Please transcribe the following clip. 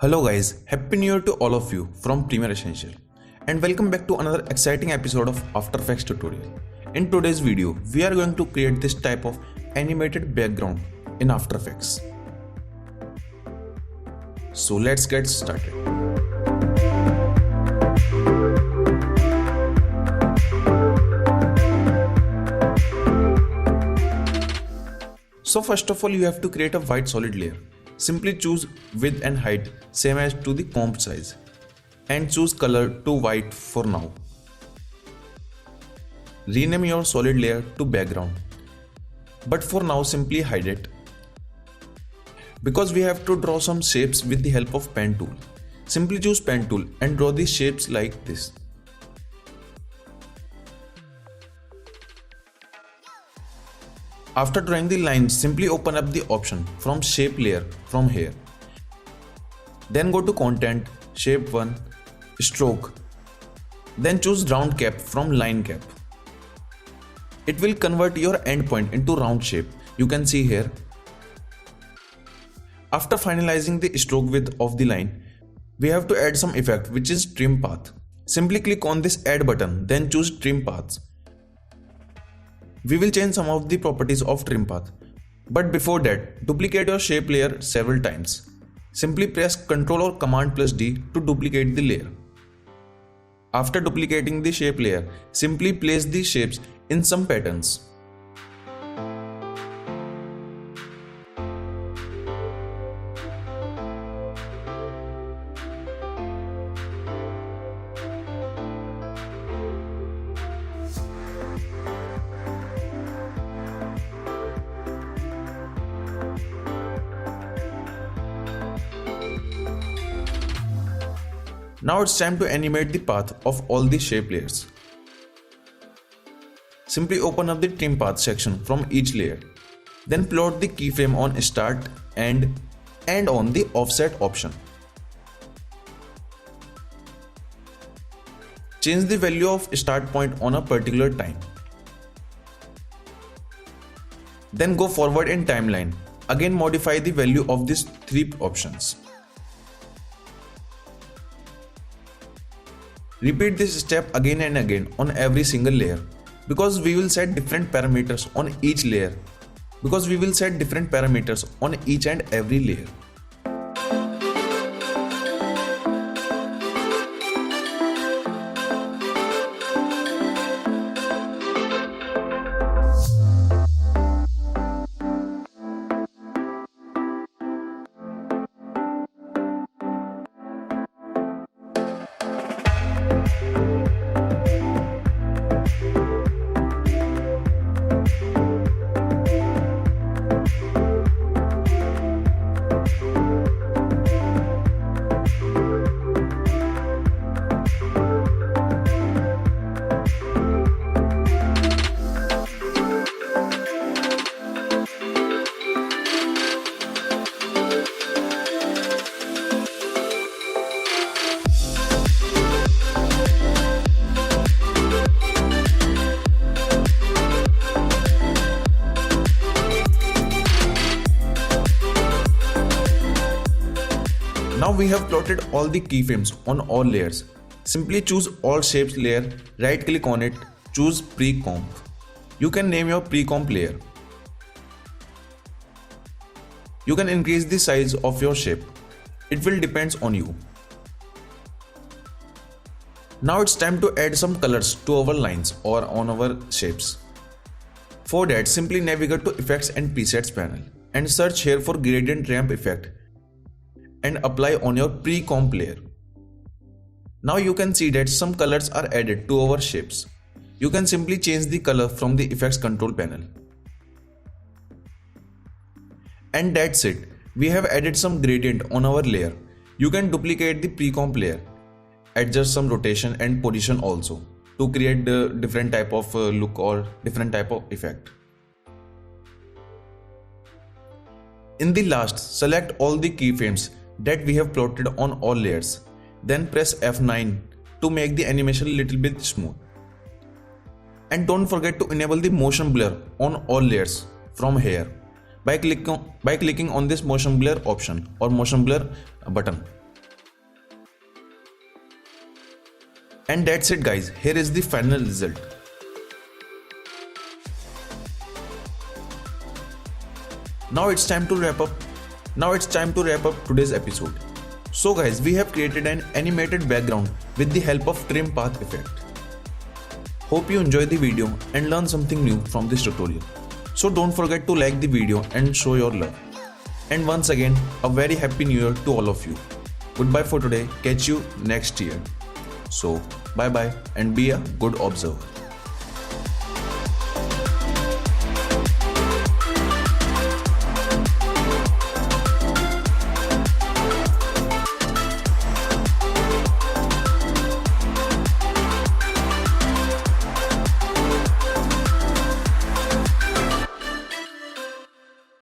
Hello guys, happy new year to all of you from Premiere Essential and welcome back to another exciting episode of After Effects tutorial. In today's video, we are going to create this type of animated background in After Effects. So let's get started. So first of all, you have to create a white solid layer. Simply choose width and height same as to the comp size and choose color to white for now. Rename your solid layer to background, but for now simply hide it because we have to draw some shapes with the help of pen tool. Simply choose pen tool and draw the shapes like this. After drawing the lines, simply open up the option from shape layer from here. Then go to content, shape 1, stroke. Then choose round cap from line cap. It will convert your endpoint into round shape. You can see here. After finalizing the stroke width of the line, we have to add some effect which is trim path. Simply click on this add button, then choose trim paths. We will change some of the properties of trim path. But before that, duplicate your shape layer several times. Simply press Ctrl or Command plus D to duplicate the layer. After duplicating the shape layer, simply place the shapes in some patterns. Now it's time to animate the path of all the shape layers. Simply open up the trim path section from each layer. Then plot the keyframe on start and on the offset option. Change the value of start point on a particular time. Then go forward in timeline. Again modify the value of these three options. Repeat this step again and again on every single layer because we will set different parameters on each layer on each and every layer. Now we have plotted all the keyframes on all layers. Simply choose all shapes layer, right click on it, choose pre-comp. You can name your pre-comp layer. You can increase the size of your shape. It will depend on you. Now it's time to add some colors to our lines or on our shapes. For that, simply navigate to Effects and Presets panel and search here for Gradient Ramp effect and apply on your pre-comp layer. Now you can see that some colors are added to our shapes. You can simply change the color from the effects control panel. And that's it. We have added some gradient on our layer. You can duplicate the pre-comp layer. Adjust some rotation and position also to create the different type of look or different type of effect. In the last, select all the keyframes that we have plotted on all layers. Then press F9 to make the animation a little bit smooth. And don't forget to enable the motion blur on all layers from here by clicking on this motion blur option or motion blur button. And that's it guys, here is the final result. Now it's time to wrap up today's episode. So guys, we have created an animated background with the help of trim path effect. Hope you enjoyed the video and learned something new from this tutorial. So don't forget to like the video and show your love. And once again, a very happy new year to all of you. Goodbye for today, catch you next year. So bye bye and be a good observer.